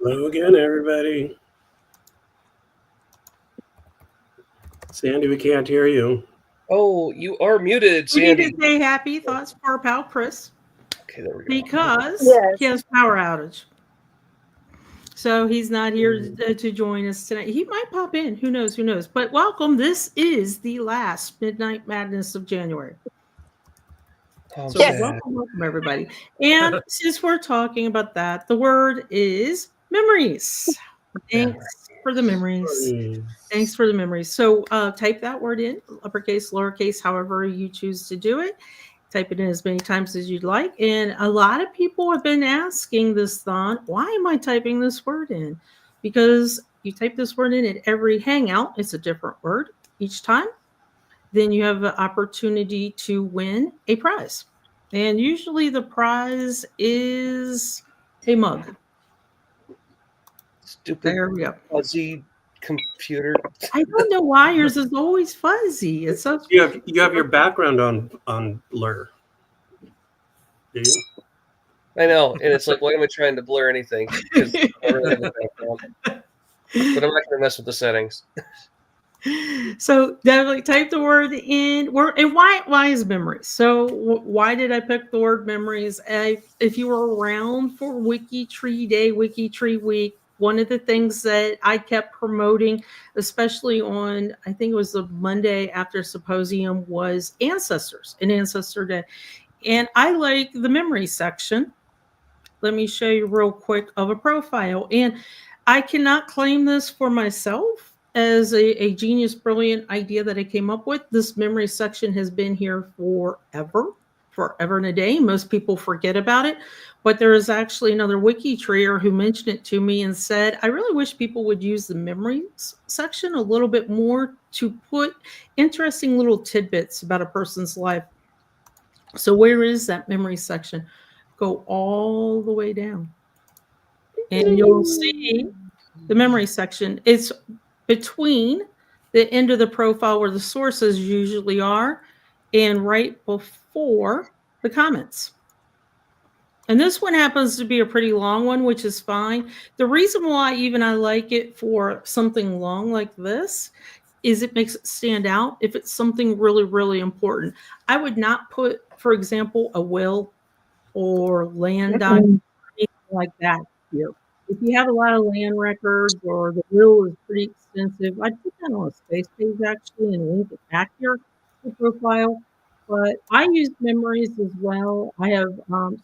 Hello again, everybody. Sandy, we can't hear you. Oh, you are muted, We need Sandy. to say happy thoughts for our pal Chris. Okay, there we go. Because he has power outage. So he's not here to join us tonight. He might pop in. Who knows? Who knows? But welcome. This is the last Midnight Madness of January. So welcome, everybody. And since we're talking about that, the word is memories. Thanks for the memories. Thanks for the memories. So type that word in, uppercase, lowercase, however you choose to do it. Type it in as many times as you'd like. And a lot of people have been asking this thon, why am I typing this word in? Because you type this word in at every hangout. It's a different word each time. Then you have an opportunity to win a prize. And usually the prize is a mug. Stupid there we go. fuzzy computer. I don't know why yours is always fuzzy. It's so you have your background on blur. Do you? I know, and it's like, why am I trying to blur anything? Because I really have a background. But I'm not going to mess with the settings. So definitely type the word in. And why is memories? So why did I pick the word memories? If you were around for WikiTree Day, WikiTree Week, one of the things that I kept promoting, especially on, I think it was the Monday after symposium, was ancestors and Ancestor Day. And I like the memory section. Let me show you real quick of a profile. And I cannot claim this for myself as a genius, brilliant idea that I came up with. This memory section has been here forever and a day. Most people forget about it. But there is actually another WikiTreeer who mentioned it to me and said, I really wish people would use the memories section a little bit more to put interesting little tidbits about a person's life. So where is that memory section? Go all the way down. And you'll see the memory section. It's between the end of the profile where the sources usually are and right before the comments. And this one happens to be a pretty long one, which is fine. The reason why even I like it for something long like this is it makes it stand out if it's something really, really important. I would not put, for example, a will or land document, anything like that here. If you have a lot of land records or the will is pretty extensive, I'd put that on a space page actually and link it back here to the profile. But I use memories as well. I have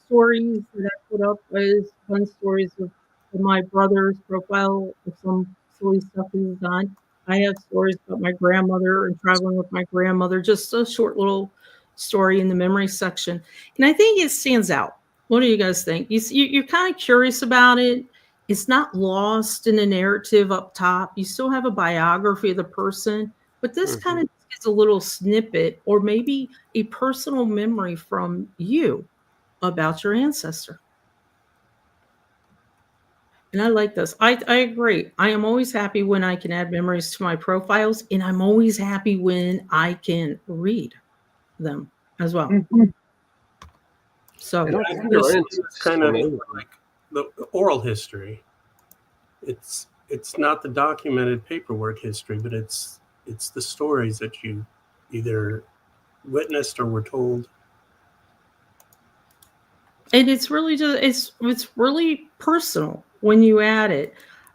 stories that I put up as fun stories of my brother's profile of some silly stuff he's done. I have stories about my grandmother and traveling with my grandmother, just a short little story in the memory section. And I think it stands out. What do you guys think? You're kind of curious about it. It's not lost in the narrative up top. You still have a biography of the person, but this kind of is a little snippet or maybe a personal memory from you about your ancestor. And I like this. I agree. I am always happy when I can add memories to my profiles, and I'm always happy when I can read them as well. So it's kind of like the oral history. It's not the documented paperwork history, but it's the stories that you either witnessed or were told. And it's really just it's really personal when you add it.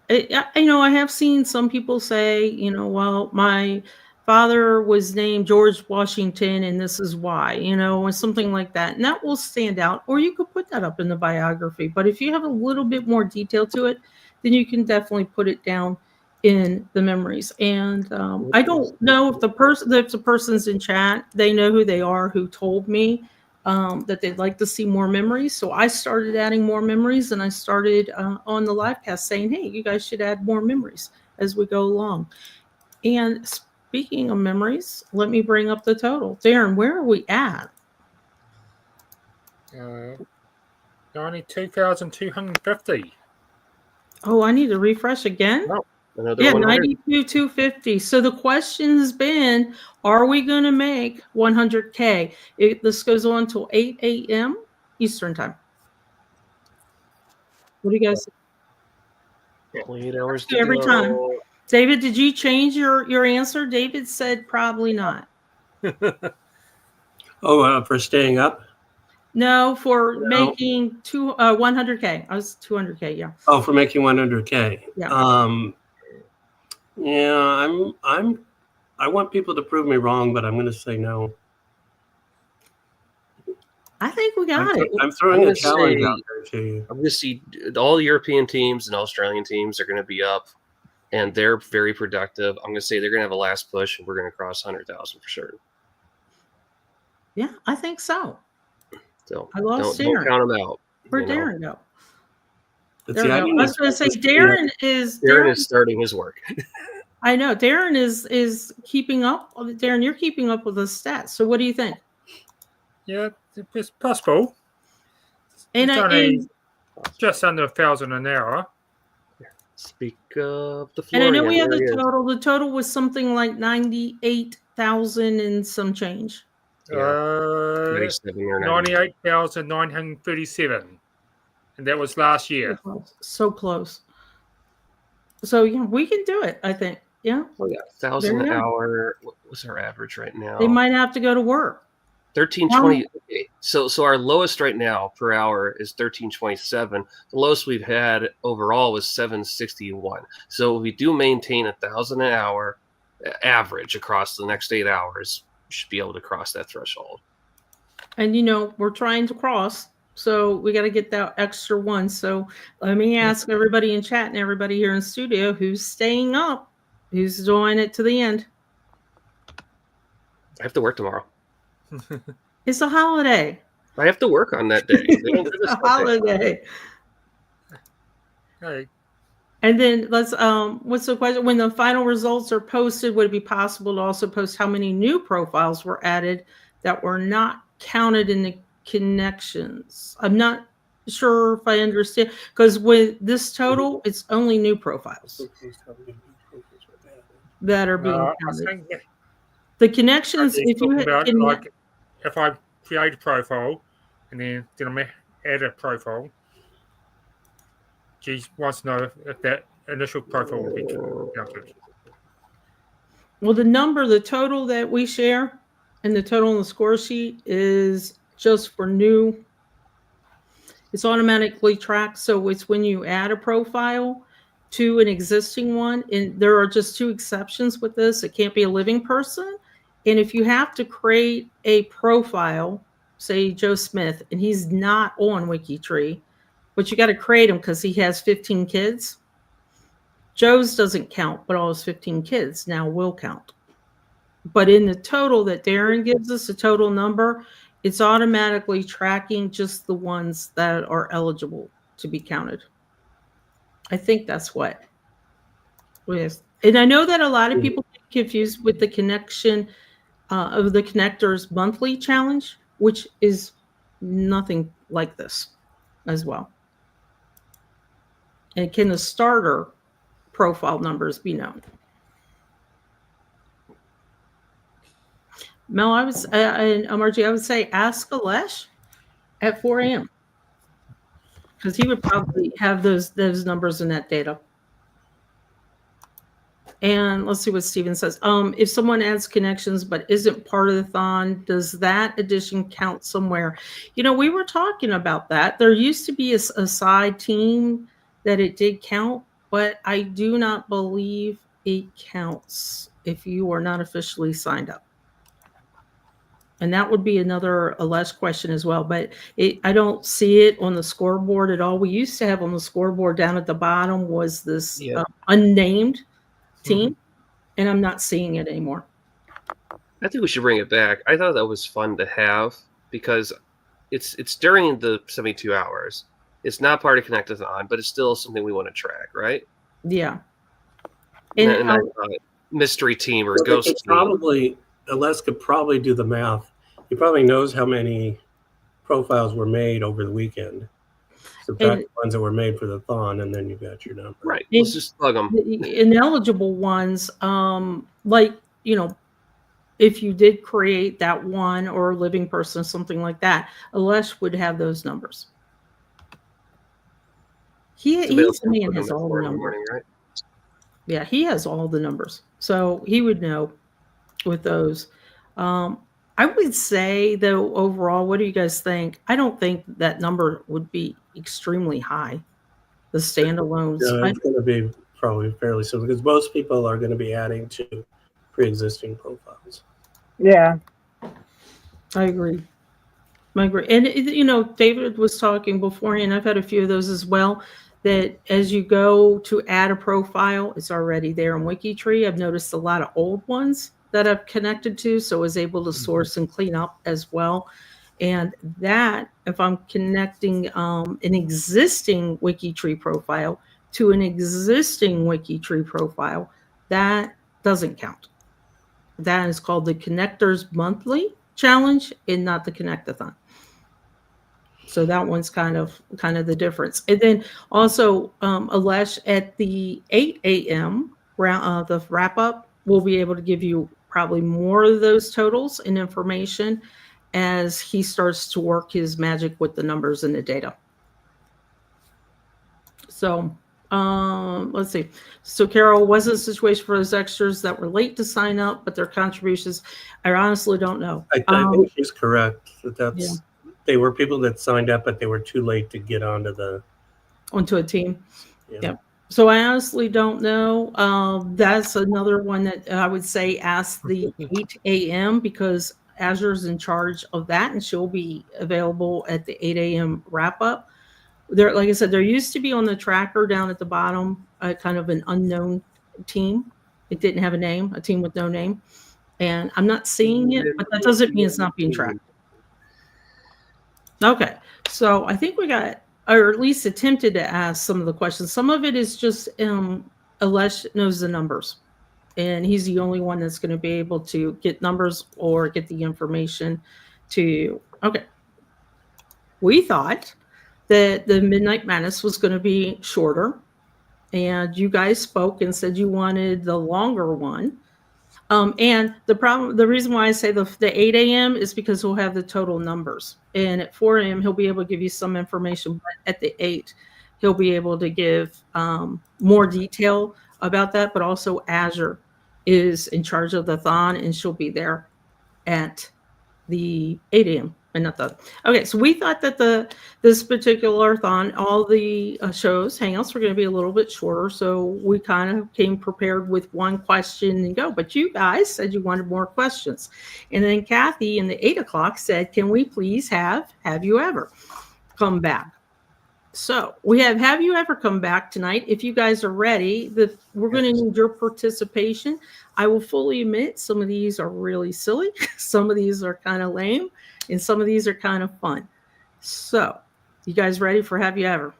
I have seen some people say, well, my father was named George Washington and this is why, or something like that. And that will stand out. Or you could put that up in the biography. But if you have a little bit more detail to it, then you can definitely put it down in the memories. And I don't know if the person's in chat, they know who they are, who told me that they'd like to see more memories. So I started adding more memories, and I started on the Livecast saying, hey, you guys should add more memories as we go along. And speaking of memories, let me bring up the total. Darren, where are we at? 92,250. Oh, I need to refresh again? No. Yeah, 92,250. So the question has been, are we going to make 100K? This goes on till 8 a.m. Eastern time. What do you guys think? 8 hours to every go. time. David, did you change your answer? David said probably not. For staying up? No, for No. making 100K. I was 200K, yeah. Oh, for making 100K. Yeah. Yeah, I want people to prove me wrong, but I'm going to say no. I think we got it. I'm throwing a challenge out there to you. I'm going to see all European teams and Australian teams are going to be up, and they're very productive. I'm going to say they're going to have a last push, and we're going to cross 100,000 for sure. Yeah, I think so. So I lost don't Darren. count them out. Where'd Darren go? But There see, we go. I was going to say Darren is starting his work. I know Darren is keeping up. Darren, you're keeping up with the stats. So what do you think? Yeah, it's possible. And it's only just under 1,000 an hour. Speak of the floor. And I know we have the total. The total was something like 98,000 and some change. 98,937, and that was last year. So close. So yeah, we can do it. I think. Yeah. Oh yeah, 1,000 an hour. What was our average right now? They might have to go to work. 1320. Okay. So our lowest right now per hour is 1327. The lowest we've had overall was 761. So if we do maintain 1,000 an hour average across the next 8 hours, we should be able to cross that threshold. And we're trying to cross, so we got to get that extra one. So let me ask everybody in chat and everybody here in studio who's staying up, who's doing it to the end. I have to work tomorrow. It's a holiday. I have to work on that day. It's a holiday. Hey. And then let's what's the question? When the final results are posted, would it be possible to also post how many new profiles were added that were not counted in the connections? I'm not sure if I understand, because with this total, it's only new profiles that are being counted. The connections, if you if I create a profile and then I add a profile, she wants to know if that initial profile will be counted. Well, the total that we share and the total on the score sheet is just for new. It's automatically tracked. So it's when you add a profile to an existing one, and there are just 2 exceptions with this. It can't be a living person. And if you have to create a profile, say Joe Smith, and he's not on WikiTree, but you got to create him because he has 15 kids. Joe's doesn't count, but all his 15 kids now will count. But in the total that Darren gives us, the total number, it's automatically tracking just the ones that are eligible to be counted. I think that's what it is. And I know that a lot of people get confused with the connection of the Connectors monthly challenge, which is nothing like this as well. And can the starter profile numbers be known? Mel, Margie, I would say ask Alesh at 4 a.m. because he would probably have those numbers in that data. And let's see what Steven says. If someone adds connections but isn't part of the thon, does that addition count somewhere? We were talking about that. There used to be a side team that it did count, but I do not believe it counts if you are not officially signed up. And that would be another Alesh question as well. But I don't see it on the scoreboard at all. We used to have on the scoreboard down at the bottom was this unnamed team, and I'm not seeing it anymore. I think we should bring it back. I thought that was fun to have because it's during the 72 hours. It's not part of Connect-a-Thon, but it's still something we want to track, right? Yeah. And I thought mystery team or ghost team. Probably, Les could probably do the math. He probably knows how many profiles were made over the weekend. Subtract the ones that were made for the thon, and then you got your number. Right. Let's just plug them. The ineligible ones, if you did create that one or a living person, something like that, Alesh would have those numbers. He's the man has all the in the numbers. morning, right? Yeah, he has all the numbers, so he would know with those. I would say, though, overall, what do you guys think? I don't think that number would be extremely high. The standalones. No, it's going to be probably fairly simple because most people are going to be adding to pre-existing profiles. Yeah. I agree. And, you know, David was talking beforehand. I've had a few of those as well, that as you go to add a profile, it's already there in WikiTree. I've noticed a lot of old ones that I've connected to, so I was able to source and clean up as well. And that, if I'm connecting an existing WikiTree profile to an existing WikiTree profile, that doesn't count. That is called the Connectors Monthly Challenge and not the Connect-a-Thon. So that one's kind of the difference. And then also, Alesh, at the 8 a.m. The wrap up, we'll be able to give you probably more of those totals and information as he starts to work his magic with the numbers and the data. So let's see. So Carol, was it a situation for those extras that were late to sign up, but their contributions, I honestly don't know. I think she's correct. That's they were people that signed up, but they were too late to get onto a team. Yeah. So I honestly don't know. That's another one that I would say ask the 8 a.m. because Azure's in charge of that, and she'll be available at the 8 a.m. wrap up. There, like I said, there used to be on the tracker down at the bottom, kind of an unknown team. It didn't have a name, a team with no name, and I'm not seeing it, but that doesn't mean it's not being tracked. Okay, so I think we got, or at least attempted to ask some of the questions. Some of it is just Alesh knows the numbers, and he's the only one that's going to be able to get numbers or get the information to. Okay, we thought that the Midnight Madness was going to be shorter, and you guys spoke and said you wanted the longer one. And the reason why I say the 8 a.m. is because he'll have the total numbers, and at 4 a.m. he'll be able to give you some information, but at the 8, he'll be able to give more detail about that. But also Azure is in charge of the thon, and she'll be there at the 8 a.m. and not the. Okay, so we thought that this particular thon, all the shows, hangouts were going to be a little bit shorter, so we kind of came prepared with one question and go. But you guys said you wanted more questions, and then Kathy in the 8 o'clock said, "Can we please have you ever come back?" So we have you ever come back tonight? If you guys are ready, we're going to need your participation. I will fully admit some of these are really silly, some of these are kind of lame, and some of these are kind of fun. So, you guys ready for have you ever?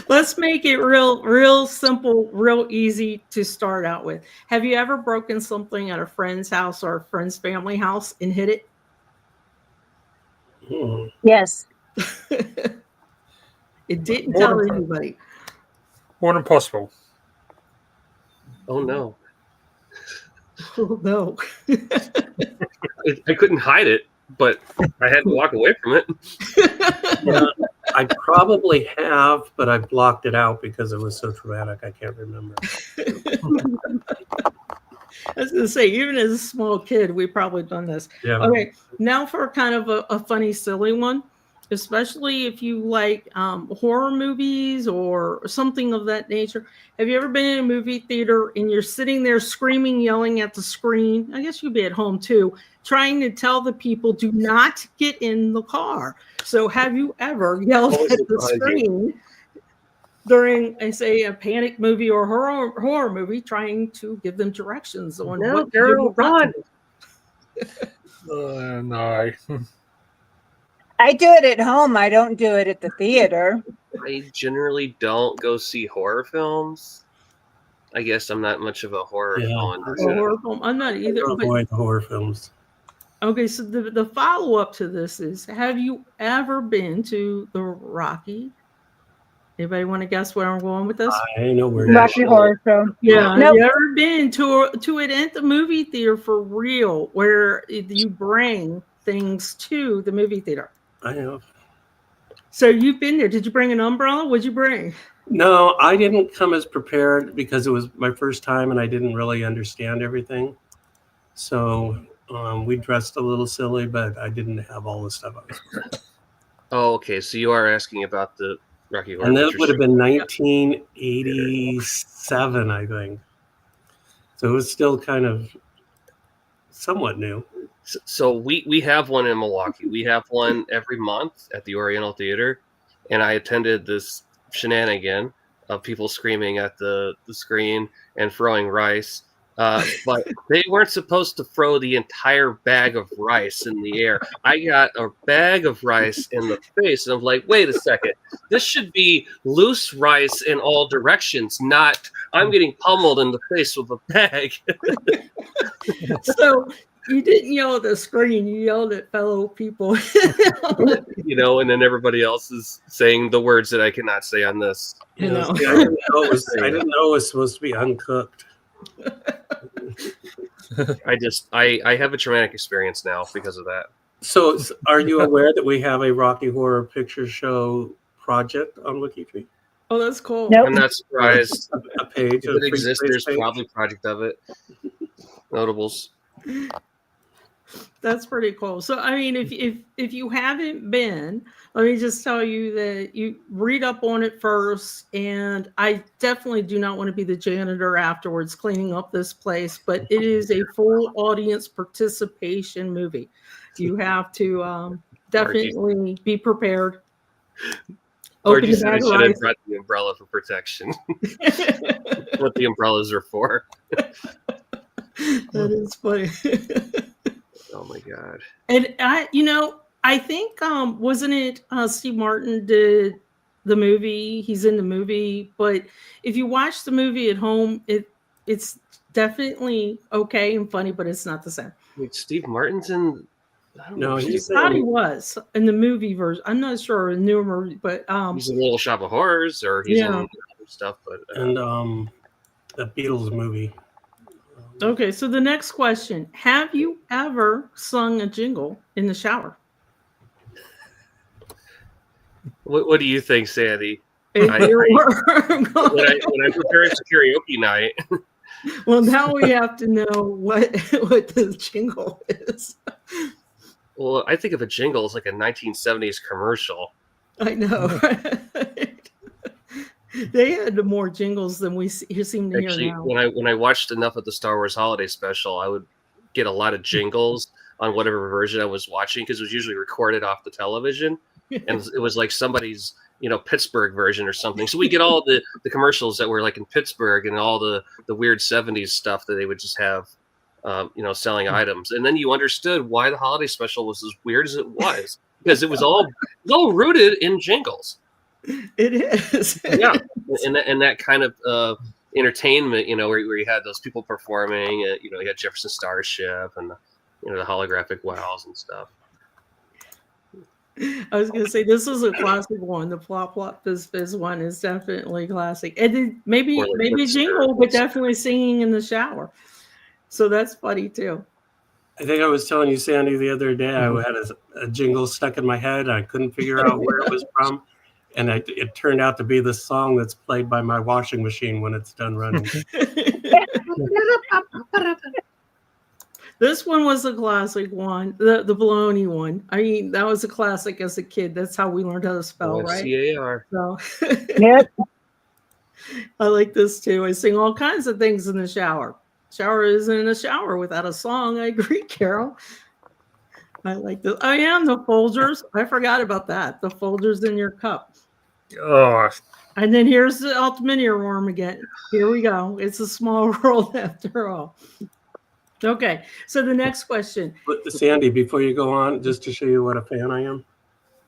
Let's make it real simple, real easy to start out with. Have you ever broken something at a friend's house or a friend's family house and hid it? Yes. It didn't tell anybody. More than possible. Oh no. Oh no. I couldn't hide it, but I had to walk away from it. Yeah, I probably have, but I blocked it out because it was so traumatic. I can't remember. I was going to say, even as a small kid, we've probably done this. Yeah. Okay, now for kind of a funny, silly one, especially if you like horror movies or something of that nature. Have you ever been in a movie theater and you're sitting there screaming, yelling at the screen? I guess you'd be at home too, trying to tell the people, do not get in the car. So have you ever yelled at the screen during, I say, a panic movie or horror movie, trying to give them directions on what to do? Run. No. I do it at home. I don't do it at the theater. I generally don't go see horror films. I guess I'm not much of a horror film. I'm not either. Avoid the horror films. Okay, so the follow-up to this is, have you ever been to the Rocky? Anybody want to guess where I'm going with this? I know where Rocky Horror Show. Yeah. Nope. Have you ever been to it at the movie theater for real, where you bring things to the movie theater? I have. So you've been there. Did you bring an umbrella? What'd you bring? No, I didn't come as prepared because it was my first time and I didn't really understand everything. So we dressed a little silly, but I didn't have all the stuff I was supposed to. Oh, okay. So you are asking about the Rocky Horror And that Picture would have Show. been 1987, I think. So it was still kind of somewhat new. So we have one in Milwaukee. We have one every month at the Oriental Theater, and I attended this shenanigan of people screaming at the screen and throwing rice. But they weren't supposed to throw the entire bag of rice in the air. I got a bag of rice in the face, and I'm like, wait a second. This should be loose rice in all directions, not I'm getting pummeled in the face with a bag. So you didn't yell at the screen, you yelled at fellow people. You know, and then everybody else is saying the words that I cannot say on this. You know. See, I didn't know it was supposed to be uncooked. I have a traumatic experience now because of that. So are you aware that we have a Rocky Horror Picture Show project on WikiTree? Oh, that's cool. Nope. I'm not surprised. A page. If a it free exists, space there's page? probably a project of it. Notables. That's pretty cool. So, I mean, if you haven't been, let me just tell you that you read up on it first. And I definitely do not want to be the janitor afterwards cleaning up this place, but it is a full audience participation movie. You have to definitely be prepared. Margie Open the said I bag of should have rice. brought the umbrella for protection. What the umbrellas are for. That is funny. Oh my god. And I think wasn't it Steve Martin did the movie? He's in the movie, but if you watch the movie at home, it's definitely okay and funny, but it's not the same. Wait, Steve Martin's in. I don't No, know. I he's thought he was in the movie version. I'm not sure in newer, but He's in Little Shop of Horrors, or he's in other stuff. But and the Beatles movie. okay. So the next question: have you ever sung a jingle in the shower? what do you think, Sandy? If I- you were When I prepare it for karaoke night, well, now we have to know what the jingle is. well, I think of a jingle as like a 1970s commercial. I know. They had more jingles than you seem to Actually, hear now. when I watched enough of the Star Wars Holiday Special, I would get a lot of jingles on whatever version I was watching because it was usually recorded off the television, and it was like somebody's Pittsburgh version or something. So we get all the commercials that were like in Pittsburgh and all the weird 70s stuff that they would just have, selling items, and then you understood why the holiday special was as weird as it was because it was all rooted in jingles. It is. Yeah, and that kind of entertainment, where you had those people performing. You got Jefferson Starship and the holographic wows and stuff. I was going to say this is a classic one. The Plop Plop Fizz Fizz one is definitely classic, and then maybe a jingle, but definitely singing in the shower. So that's funny too. I think I was telling you, Sandy, the other day I had a jingle stuck in my head. I couldn't figure out where it was from. And it turned out to be the song that's played by my washing machine when it's done running. This one was a classic one, the baloney one. I mean, that was a classic as a kid. That's how we learned how to spell, right? CAR. So, Yep. I like this too. I sing all kinds of things in the shower. Shower isn't a shower without a song. I agree, Carol. I like this. I am the Folgers. I forgot about that. The Folgers in your cup. Oh, And then here's the ultimate earworm again. Here we go. It's a small world after all. Okay. So the next question. But Sandy, before you go on, just to show you what a fan I am.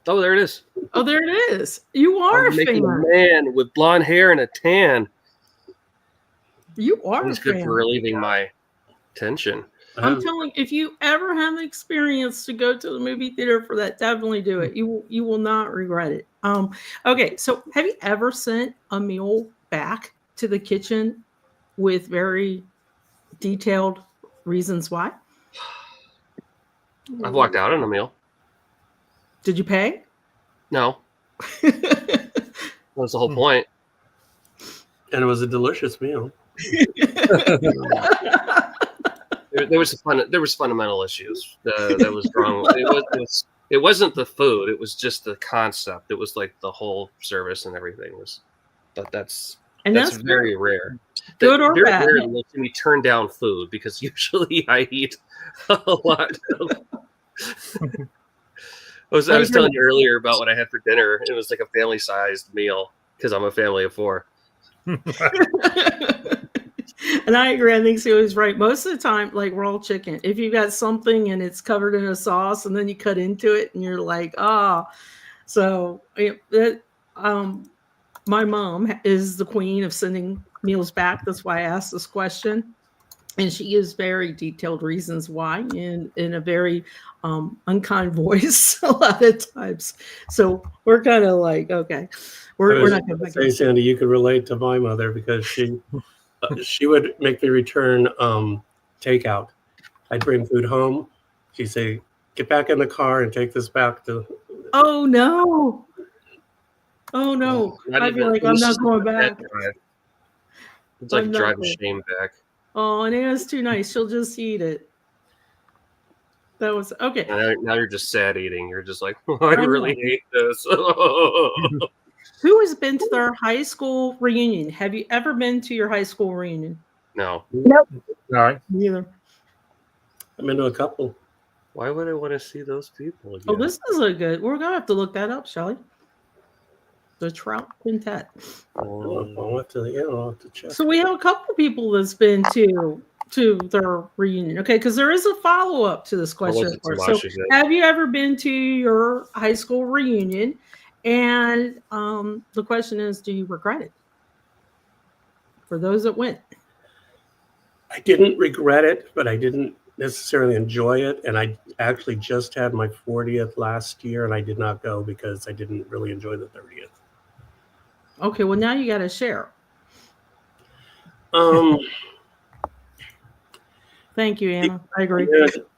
Oh, there it is. Oh, there it is. You are I'm a making fan. a man with blonde hair and a tan. You are It's a good fan. for relieving my tension. I'm telling you, if you ever have the experience to go to the movie theater for that, definitely do it. You will not regret it. Okay, so have you ever sent a meal back to the kitchen with very detailed reasons why? I've walked out on a meal. Did you pay? No, that's the whole point. And it was a delicious meal. There was fundamental issues that was wrong. It wasn't the food. It was just the concept. It was like the whole service and everything was. But that's very rare. Good or very bad. rare to me turn down food because usually I eat a lot. I was telling you earlier about what I had for dinner. It was like a family-sized meal because I'm a family of 4. And I agree. I think Sue is right. Most of the time, like raw chicken, if you got something and it's covered in a sauce and then you cut into it and you're like, ah. So my mom is the queen of sending meals back. That's why I asked this question. And she gives very detailed reasons why in a very unkind voice a lot of times. So we're kind of like, okay, we're not going to say, Sandy, you could relate to my mother because she would make me return takeout. I'd bring food home. She'd say, get back in the car and take this back to. Oh, no. Oh, no. I'd be like, I'm not going back. It's like driving shame back. Oh, and Anna's too nice. She'll just eat it. That was okay. Now you're just sad eating. You're just like, oh, I really hate this. Who has been to their high school reunion? Have you ever been to your high school reunion? No. Nope. No. Neither. I'm into a couple. Why would I want to see those people again? Oh, this is a good. We're gonna have to look that up, shall we? The Trout Quintet. I'll have to check. So we have a couple people that's been to their reunion. Okay, because there is a follow-up to this question. So have you ever been to your high school reunion? And the question is, do you regret it? For those that went. I didn't regret it, but I didn't necessarily enjoy it. And I actually just had my 40th last year, and I did not go because I didn't really enjoy the 30th. Okay, well, now you got to share. Thank you, Anna. I agree.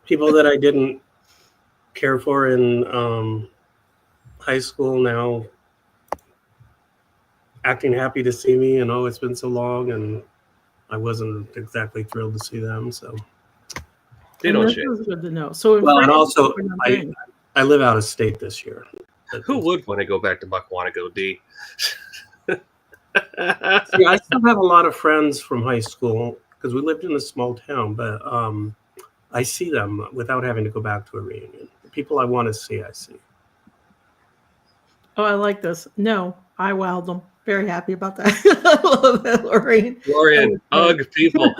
People that I didn't care for in high school now acting happy to see me, and it's been so long, and I wasn't exactly thrilled to see them. So they don't share. This is good to know. So and also I live out of state this year. Who would want to go back to Muckwannago D? See, I still have a lot of friends from high school because we lived in a small town, but I see them without having to go back to a reunion. The people I want to see, I see. Oh, I like this. No, I wowed them. Very happy about that. I love that, Lorian. Lorian, hug people.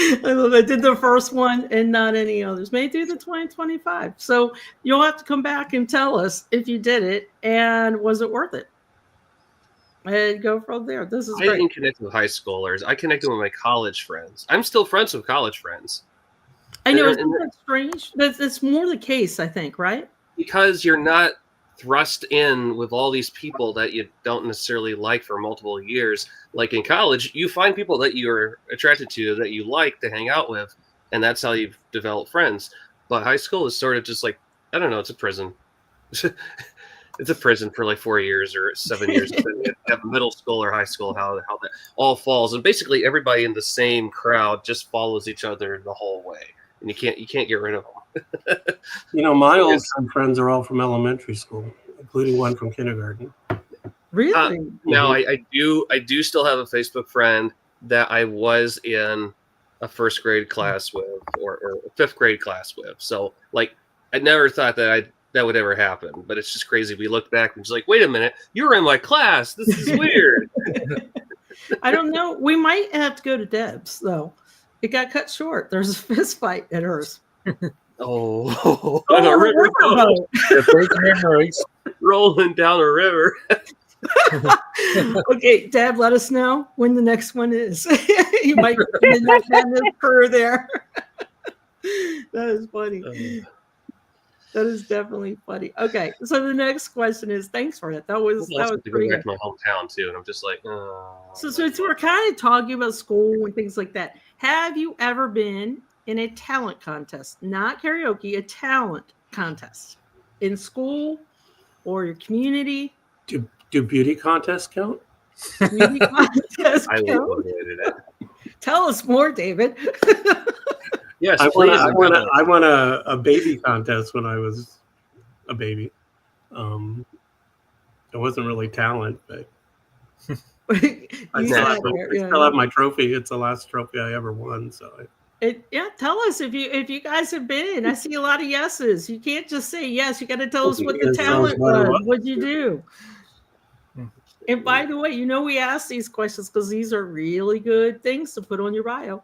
I love it. I did the first one and not any others. May do the 2025. So you'll have to come back and tell us if you did it and was it worth it? And go from there. This is great. I didn't connect with high schoolers. I connected with my college friends. I'm still friends with college friends. I know. Isn't that strange? That's more the case, I think, right? Because you're not thrust in with all these people that you don't necessarily like for multiple years. Like in college, you find people that you're attracted to, that you like to hang out with, and that's how you develop friends. But high school is sort of just like, I don't know, it's a prison. It's a prison for like 4 years or 7 years. You have middle school or high school, how that all falls. And basically everybody in the same crowd just follows each other the whole way. And you can't get rid of them. My old friends are all from elementary school, including one from kindergarten. Really? Now I do still have a Facebook friend that I was in a first grade class with or a fifth grade class with. So like I never thought that would ever happen, but it's just crazy. We look back and just like, wait a minute, you were in my class. This is weird. I don't know. We might have to go to Deb's though. It got cut short. There's a fist fight at hers. On a river memories. Rolling down a river. Okay, Deb, let us know when the next one is. You might not have this career there. That is funny. That is definitely funny. Okay, so the next question is, thanks for it. That was pretty good. Back to my hometown too, and I'm just like, So we're kind of talking about school and things like that. Have you ever been in a talent contest? Not karaoke, a talent contests in school or your community? Do beauty contests count? Beauty contests I count? avoided it. Tell us more, David. Yes, I please. won a baby contest when I was a baby. It wasn't really talent, but I still have my trophy. It's the last trophy I ever won. So tell us if you guys have been. I see a lot of yeses. You can't just say yes. You got to tell us what the talent was. What'd you do? And by the way, we ask these questions because these are really good things to put on your bio.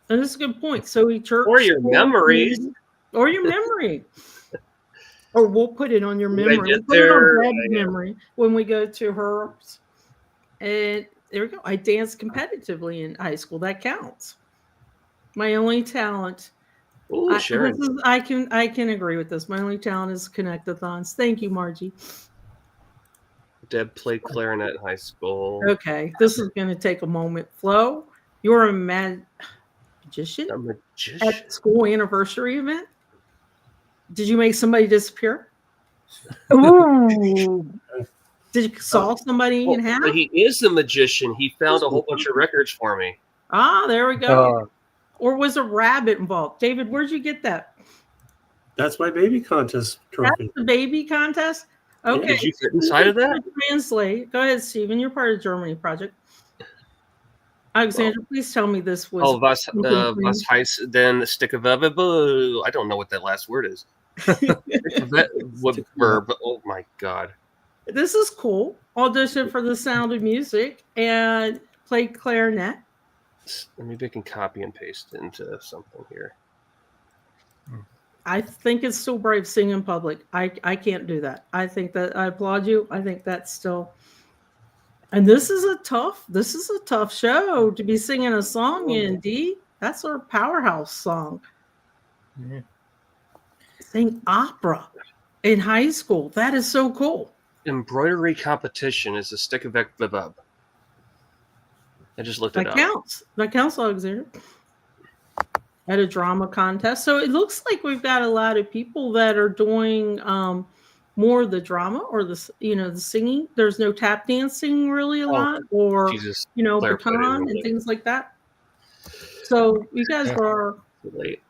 And this is a good point. So church or your memories, or your memory. Or we'll put it on your memory. We'll put it on Deb's memory when we go to hers. And there we go. I danced competitively in high school. That counts. My only talent. Oh, sure. I can agree with this. My only talent is Connect-a-Thons. Thank you, Margie. Deb played clarinet in high school. Okay, this is going to take a moment. Flo, you're a magician? A magician? At the school anniversary event? Did you make somebody disappear? Ooh. Did you saw somebody in half? He is a magician. He found a whole bunch of records for me. Ah, there we go. Or was a rabbit involved? David, where'd you get that? That's my baby contest trophy. That's the baby contest? Okay. Did you fit inside of that? Translate. Go ahead, Stephen. You're part of the Germany project. Alexandra, please tell me this was. Oh, was heißt denn Stickerverb? I don't know what that last word is. What verb? Oh my God. This is cool. Audition for The Sound of Music and played clarinet. Maybe I can copy and paste into something here. I think it's still brave singing in public. I can't do that. I think that I applaud you. I think that's still. And this is a tough show to be singing a song in, D. That's our powerhouse song. Yeah. Sing opera in high school. That is so cool. Embroidery competition is a Stickerverb. I just looked it up. That counts, Alexander. At a drama contest. So it looks like we've got a lot of people that are doing more of the drama or the singing. There's no tap dancing really a lot, or baton and things like that. So you guys are late.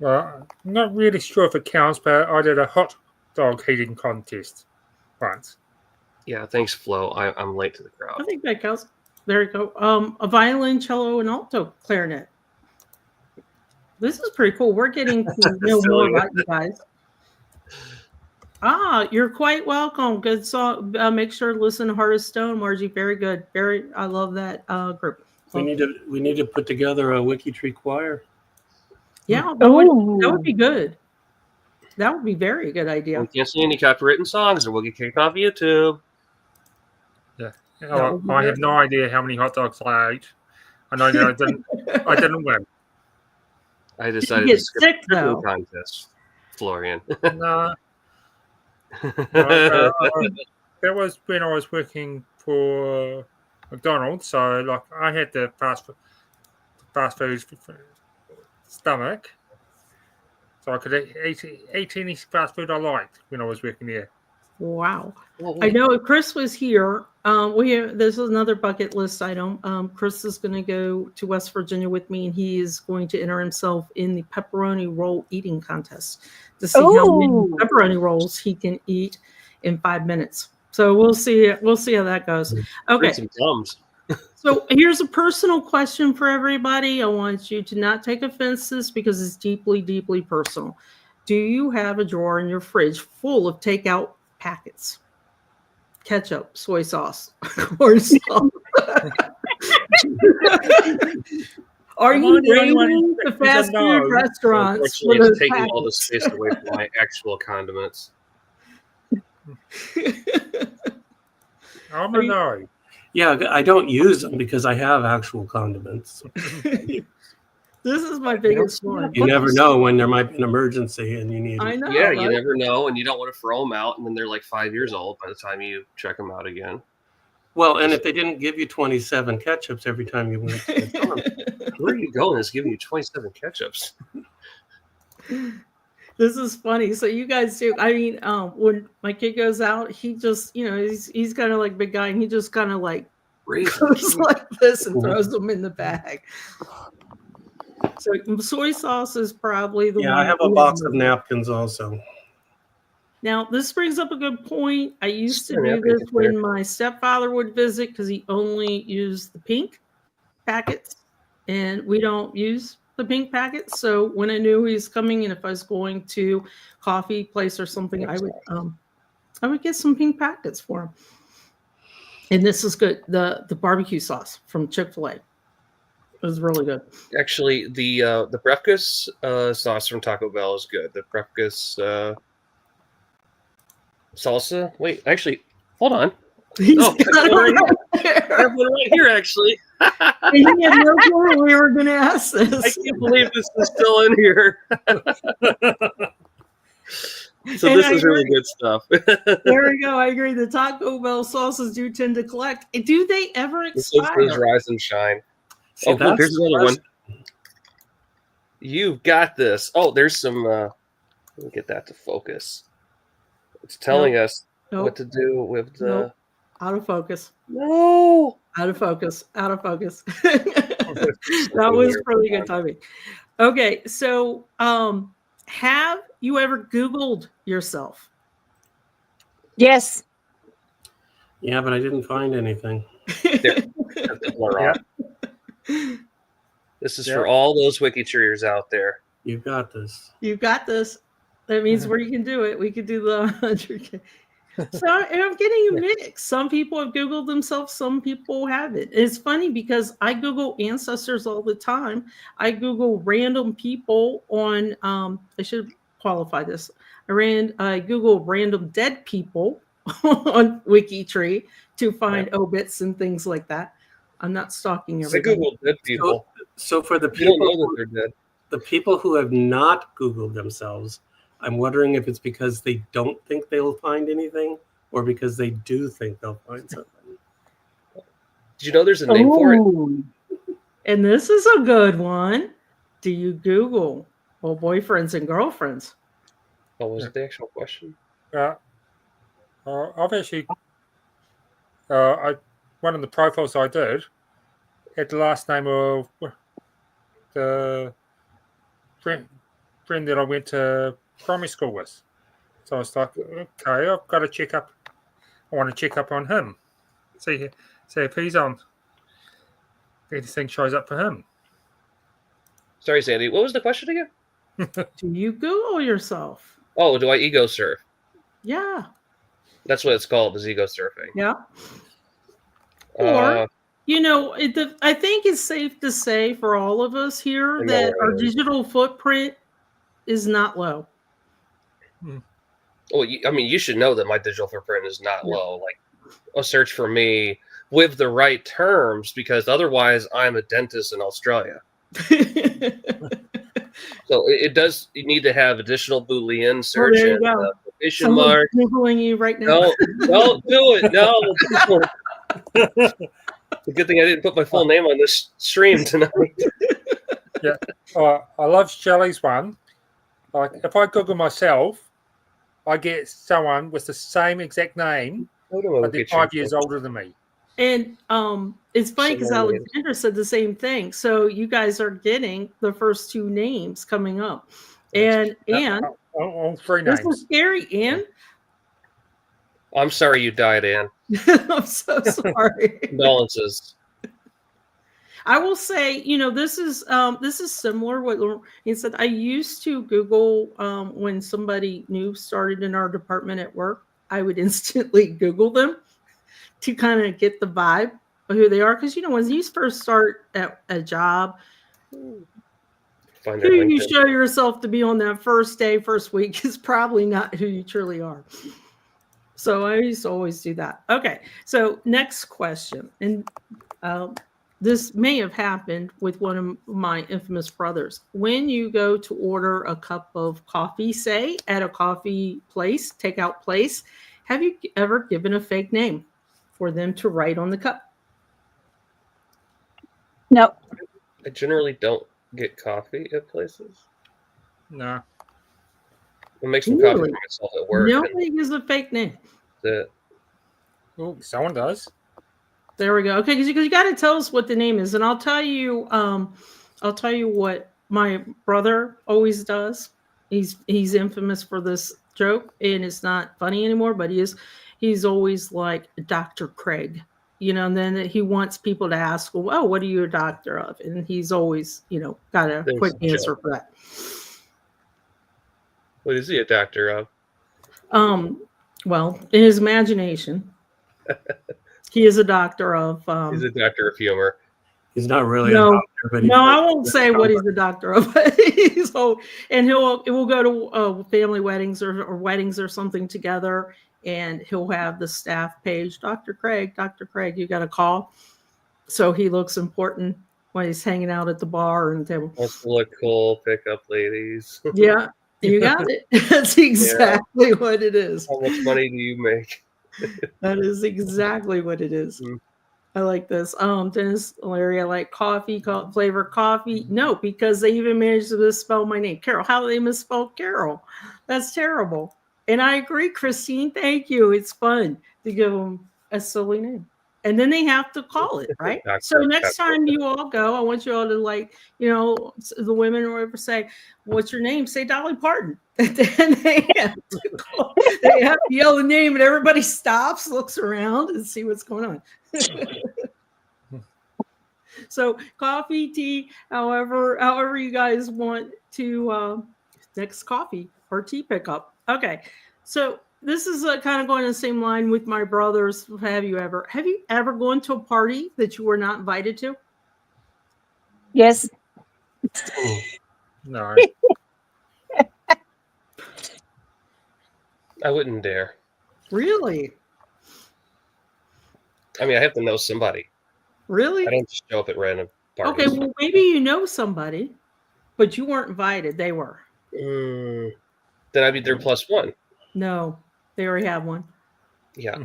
Well, I'm not really sure if it counts, but I did a hot dog eating contest once. Yeah, thanks, Flo. I'm late to the crowd. I think that counts. There you go. A violin, cello, and alto clarinet. This is pretty cool. We're getting to know more about you guys. You're quite welcome. Good song. Make sure to listen to Heart of Stone, Margie. Very good. I love that group. We need to put together a WikiTree choir. Yeah, that would be good. That would be very good idea. We can't see any copywritten songs, or we'll get kicked off YouTube. Yeah, I have no idea how many hot dogs I ate. I know that I didn't win. I decided to skip the contest, Florian. No. That was when I was working for McDonald's, so I had the fast food stomach, so I could eat any fast food I liked when I was working there. Wow. I know if Chris was here, this is another bucket list item. Chris is going to go to West Virginia with me, and he is going to enter himself in the pepperoni roll eating contest to see how many pepperoni rolls he can eat in 5 minutes. So we'll see how that goes. Okay. So here's a personal question for everybody. I want you to not take offense to this because it's deeply, deeply personal. Do you have a drawer in your fridge full of takeout packets? Ketchup, soy sauce, corn sauce. Are you raiding the fast food restaurants? It's taking all the space away from my actual condiments. I'm a no. Yeah, I don't use them because I have actual condiments. This is my biggest one. You never know when there might be an emergency and you need them. I know. Yeah, right? You never know, and you don't want to throw them out, and then they're like 5 years old by the time you check them out again. Well, and if they didn't give you 27 ketchups every time you went to the where are you going? It's giving you 27 ketchups. This is funny. So you guys do. I mean, when my kid goes out, he just, he's kind of like big guy, and he just kind of like goes like this and throws them in the bag. So soy sauce is probably the one. I have a box of napkins also. Now, this brings up a good point. I used to do this when my stepfather would visit because he only used the pink packets, and we don't use the pink packets. So when I knew he was coming, and if I was going to coffee place or something, I would get some pink packets for him. And this is good. The barbecue sauce from Chick-fil-A. It was really good. Actually, the breakfast sauce from Taco Bell is good. The breakfast salsa. Wait, actually, hold on. I have one right here, actually. He had no clue we were going to ask this. I can't believe this is still in here. So this is really good stuff. There we go. I agree. The Taco Bell sauces do tend to collect. Do they ever expire? This is Rise and Shine. See, here's another one. You've got this. Oh, there's some. Let me get that to focus. It's telling us what to do with the. Out of focus. No. Out of focus. Out of focus. That was really good timing. Okay, so have you ever Googled yourself? Yes. Yeah, but I didn't find anything. This is for all those WikiTreeers out there. You've got this. You've got this. That means where you can do it. We could do the 100K. So I'm getting a mix. Some people have Googled themselves. Some people haven't. It's funny because I Google ancestors all the time. I Google random people on, I should qualify this. I Google random dead people on WikiTree to find obits and things like that. I'm not stalking everybody. I Google dead people. So for the people, you don't know that they're dead. The people who have not Googled themselves, I'm wondering if it's because they don't think they'll find anything or because they do think they'll find something. Did you know there's a name for it? And this is a good one. Do you Google boyfriends and girlfriends? What was the actual question? I've actually, one of the profiles I did had the last name of the friend that I went to primary school with. So I was like, okay, I've got to check up. I want to check up on him. See if he's on. Anything shows up for him. Sorry, Sandy. What was the question again? Do you Google yourself? Oh, do I ego surf? Yeah. That's what it's called, is ego surfing. Yeah. Or, I think it's safe to say for all of us here that our digital footprint is not low. Well, you should know that my digital footprint is not low. Like, a search for me with the right terms, because otherwise I'm a dentist in Australia. So you need to have additional Boolean search and quotation mark. Googling you right now. No, don't do it. No. It's a good thing I didn't put my full name on this stream tonight. Yeah. I love Shelley's one. Like, if I Google myself, I get someone with the same exact name, but they're 5 years older than me. And it's funny because Alexandra said the same thing. So you guys are getting the first two names coming up. And all three names. This is scary, Anne. I'm sorry you died, Anne. I'm so sorry. Condolences. I will say, this is similar. What he said. I used to Google when somebody new started in our department at work. I would instantly Google them to kind of get the vibe of who they are, because when you first start at a job, who you show yourself to be on that first week is probably not who you truly are. So I used to always do that. Okay, so next question, and this may have happened with one of my infamous brothers. When you go to order a cup of coffee, say at a coffee place, takeout place, have you ever given a fake name for them to write on the cup? No. I generally don't get coffee at places. No. I'll make some coffee Really? for myself at work. Nobody gives a fake name. Oh, someone does. There we go. Okay, because you got to tell us what the name is, and I'll tell you what my brother always does. He's infamous for this joke, and it's not funny anymore. But he's always like Dr. Craig, and then he wants people to ask, "Oh, what are you a doctor of?" And he's always, got a There's quick a answer joke. for that. What is he a doctor of? Well, in his imagination, he is a doctor of. He's a doctor of humor. He's not really a No, doctor, but no, I won't say what he's the doctor of. And we'll go to family weddings or weddings or something together, and he'll have the staff page, Dr. Craig, you got a call. So he looks important when he's hanging out at the bar and table. Wants to look cool, pick up ladies. Yeah, you got it. That's exactly what it is. How much money do you make? That is exactly what it is. I like this. Dennis, Larry, I like coffee, flavor coffee. No, because they even managed to misspell my name. Carol, how do they misspell Carol? That's terrible. And I agree, Christine. Thank you. It's fun to give them a silly name. And then they have to call it, right? So next time you all go, I want you all to the women or whatever say, what's your name? Say Dolly Parton. And then they have to yell the name and everybody stops, looks around and see what's going on. So coffee, tea, however you guys want to next coffee or tea pickup. Okay. So this is kind of going in the same line with my brothers. Have you ever gone to a party that you were not invited to? Yes. No. I wouldn't dare. Really? I mean, I have to know somebody. Really? I don't just show up at random parties. Okay, well, maybe you know somebody, but you weren't invited. They were. Then I'd be there plus one. No, they already have one. Yeah.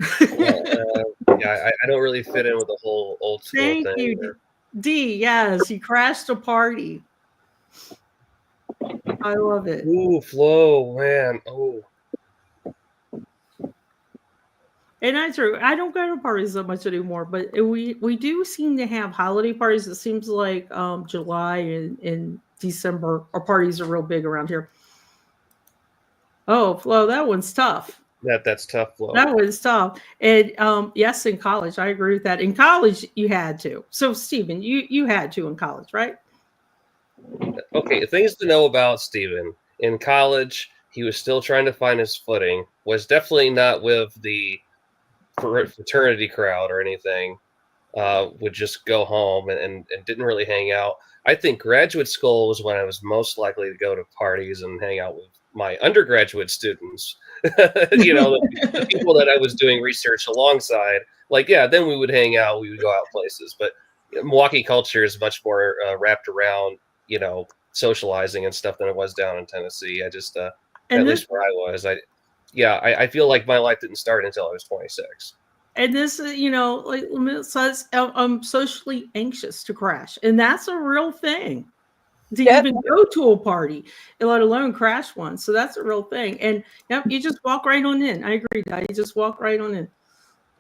I don't really fit in with the whole old school Thank thing. you, D. Yes, he crashed a party. I love it. Ooh, Flo, man. Oh. And that's true. I don't go to parties that much anymore, but we do seem to have holiday parties. It seems like July and December, our parties are real big around here. Oh, Flo, that one's tough. That's tough, Flo. That one's tough. And yes, in college, I agree with that. In college, you had to. So, Stephen, you had to in college, right? Okay, things to know about Stephen. In college, he was still trying to find his footing. Was definitely not with the fraternity crowd or anything. Would just go home and didn't really hang out. I think graduate school was when I was most likely to go to parties and hang out with my undergraduate students. The people that I was doing research alongside. Then we would hang out, we would go out places. But Milwaukee culture is much more wrapped around, socializing and stuff than it was down in Tennessee. I just, at least where I was, I feel like my life didn't start until I was 26. And this, says I'm socially anxious to crash. And that's a real thing. To even go to a party, let alone crash one. So that's a real thing. And you just walk right on in. I agree, Dad. You just walk right on in.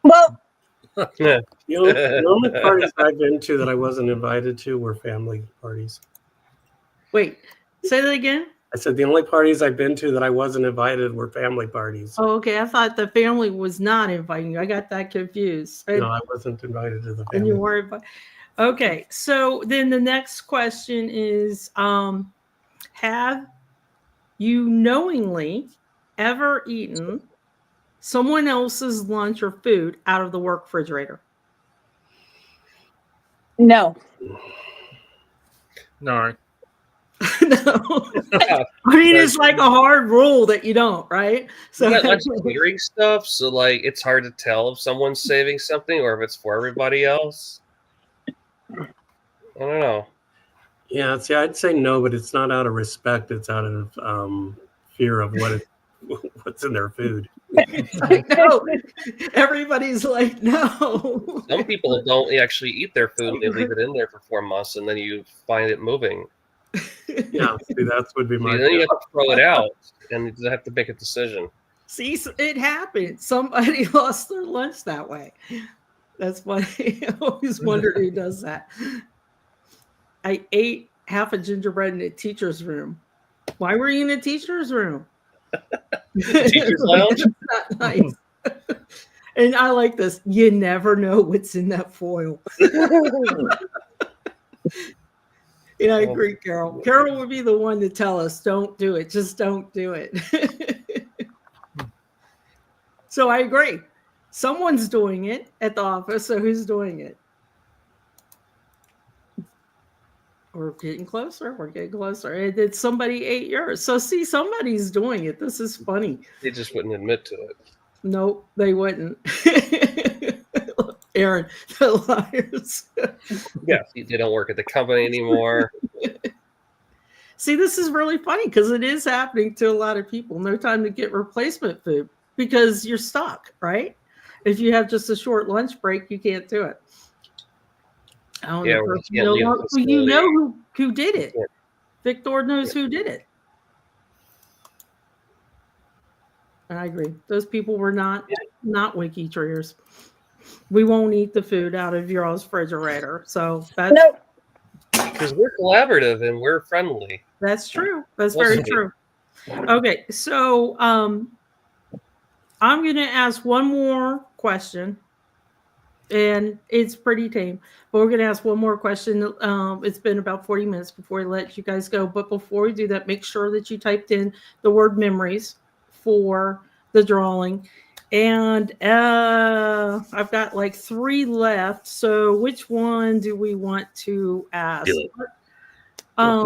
Well, the only parties I've been to that I wasn't invited to were family parties. Wait, say that again? I said the only parties I've been to that I wasn't invited were family parties. Oh, okay. I thought the family was not inviting you. I got that confused. No, I wasn't invited to the family. And you weren't invited. Okay. So then the next question is, have you knowingly ever eaten someone else's lunch or food out of the work refrigerator? no. No. No. I mean, it's like a hard rule that you don't, right? So that's clearing stuff. So it's hard to tell if someone's saving something or if it's for everybody else. I don't know. Yeah, see, I'd say no, but it's not out of respect. It's out of fear of what's in their food. I know. Everybody's like, no. Some people don't actually eat their food. They leave it in there for 4 months, and then you find it moving. Yeah, see, that would be my. Then you have to throw it out, and you have to make a decision. See, it happened. Somebody lost their lunch that way. That's funny. I always wondered who does that. I ate half a gingerbread in a teacher's room. Why were you in a teacher's room? Teacher's lounge? That's not nice. And I like this. You never know what's in that foil. And I agree, Carol. Carol would be the one to tell us, don't do it. Just don't do it. So I agree. Someone's doing it at the office. So who's doing it? We're getting closer. We're getting closer. It's somebody ate yours. So see, somebody's doing it. This is funny. They just wouldn't admit to it. Nope, they wouldn't. Aaron, the liars. Yeah, they don't work at the company anymore. See, this is really funny because it is happening to a lot of people. No time to get replacement food because you're stuck, right? If you have just a short lunch break, you can't do it. I don't know. You know who did it. Yeah. Victor knows who did it. I agree. Those people were not WikiTreeers. We won't eat the food out of your refrigerator. So that's nope. Because we're collaborative and we're friendly. That's true. That's very true. Okay, so I'm going to ask one more question, and it's pretty tame. But we're going to ask one more question. It's been about 40 minutes before we let you guys go. But before we do that, make sure that you typed in the word memories for the drawing. And I've got like 3 left. So which one do we want to ask? I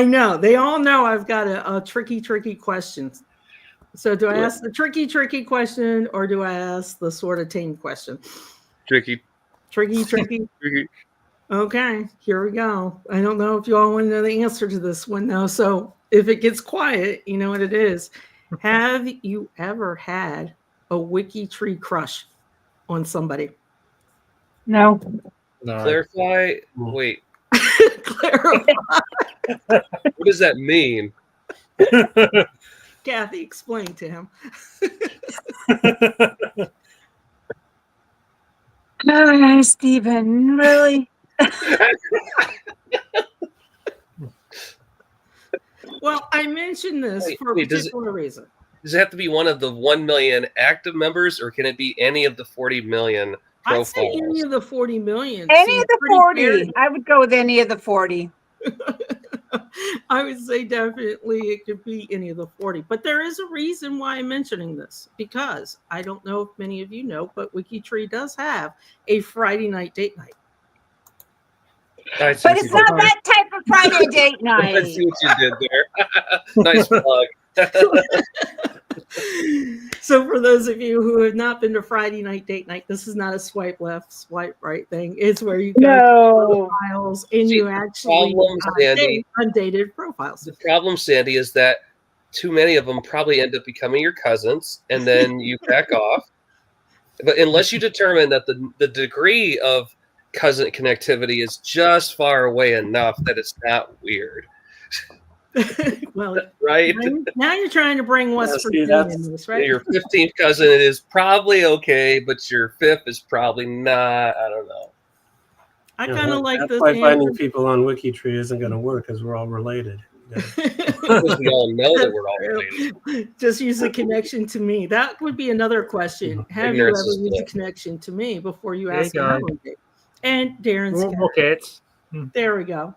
know. They all know I've got a tricky question. So do I ask the tricky question or do I ask the sort of tame question? Tricky. Okay, here we go. I don't know if you all want to know the answer to this one, though. So if it gets quiet, you know what it is. Have you ever had a WikiTree crush on somebody? No. Clarify. Wait. Clarify. What does that mean? Kathy, explain to him. Stephen, really? Well, I mentioned this for a particular reason. Does it have to be one of the 1 million active members, or can it be any of the 40 million profiles? I'd say any of the 40 million. Any of the 40. I would go with any of the 40. I would say definitely it could be any of the 40. But there is a reason why I'm mentioning this, because I don't know if many of you know, but WikiTree does have a Friday night date night. But it's not that type of Friday date night. I see what you did there. Nice plug. So for those of you who have not been to Friday night date night, this is not a swipe left, swipe right thing. It's where you go to profiles and you actually date undated profiles. The problem, Sandy, is that too many of them probably end up becoming your cousins, and then you back off. But unless you determine that the degree of cousin connectivity is just far away enough that it's not weird. Well, right now you're trying to bring West Virginia in this, right? Your 15th cousin is probably okay, but your 5th is probably not. I don't know. I kind of like this. That's why finding people on WikiTree isn't going to work, because we're all related. Because we all know that we're all related. Just use a connection to me. That would be another question. Have you ever used a connection to me before you ask me how we did? And Darren's cat. There we go.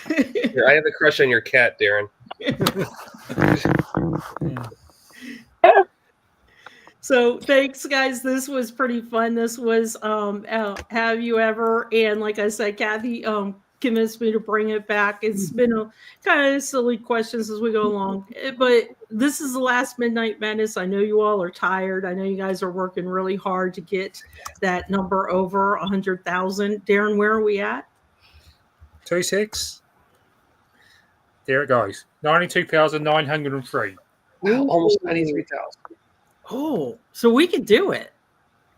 Here, I have a crush on your cat, Darren. So thanks, guys. This was pretty fun. This was Have You Ever? And like I said, Kathy convinced me to bring it back. It's been a kind of silly questions as we go along, but this is the last Midnight Madness. I know you all are tired. I know you guys are working really hard to get that number over 100,000. Darren, where are we at? 26. There it goes. 92,903. Wow, almost 93,000. Oh, so we could do it.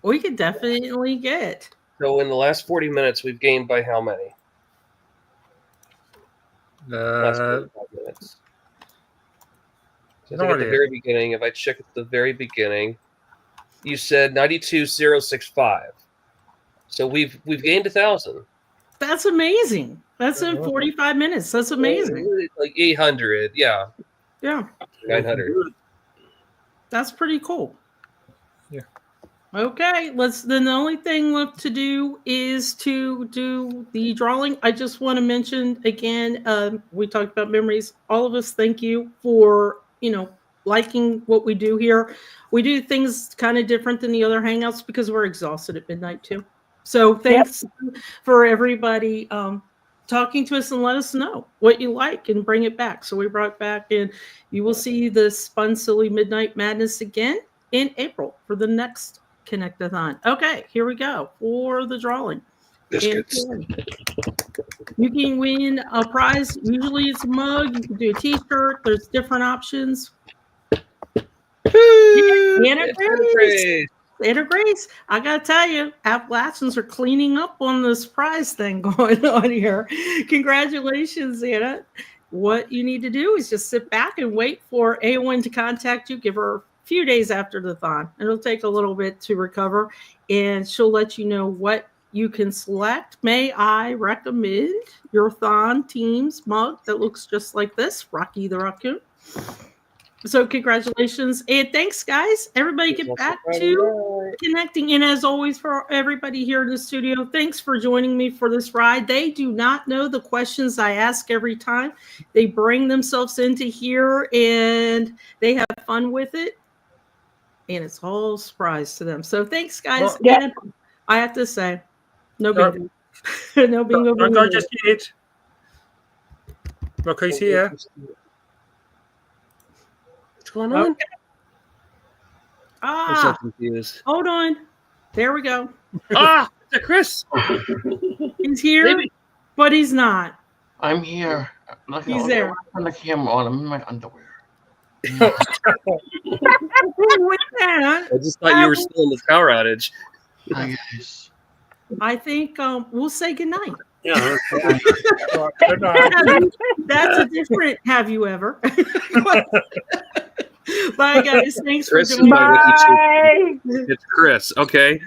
We could definitely get So in the last 40 minutes, we've gained by how many? Last 45 minutes. So I think at the very beginning, if I check at the very beginning, you said 92,065. So we've gained 1,000. That's amazing. That's in 45 minutes. That's amazing. Like 800, yeah. Yeah. 900. That's pretty cool. Yeah. Okay, then the only thing left to do is to do the drawing. I just want to mention again, we talked about memories. All of us, thank you for, liking what we do here. We do things kind of different than the other hangouts because we're exhausted at midnight too. So thanks for everybody talking to us and let us know what you like and bring it back. So we brought back, and you will see the Spun Silly Midnight Madness again in April for the next Connect-a-Thon. Okay, here we go for the drawing. Biscuits. You can win a prize. Usually it's a mug. You can do a t-shirt. There's different options. Anna Grace. I gotta tell you, Appalachians are cleaning up on this prize thing going on here. Congratulations, Anna. What you need to do is just sit back and wait for AON to contact you. Give her a few days after the thon. It'll take a little bit to recover, and she'll let you know what you can select. May I recommend your thon team's mug that looks just like this, Rocky the Raccoon. So congratulations, and thanks, guys. Everybody get back to connecting. And as always, for everybody here in the studio, thanks for joining me for this ride. They do not know the questions I ask every time. They bring themselves into here, and they have fun with it. And it's all a surprise to them. So thanks, guys. And I have to say, no bingo. No bingo. I just did. Look who's here. What's going on? Okay. I'm so confused. Hold on. There we go. It's a Chris. He's here, but he's not. I'm here. He's there. On the camera on. I'm in my underwear. With that, I just thought you were still in the power outage. Hi, guys. I think we'll say goodnight. Yeah. Good night. That's a different have you ever. Bye, guys. Thanks Chris for joining. Bye. It's Chris. Okay.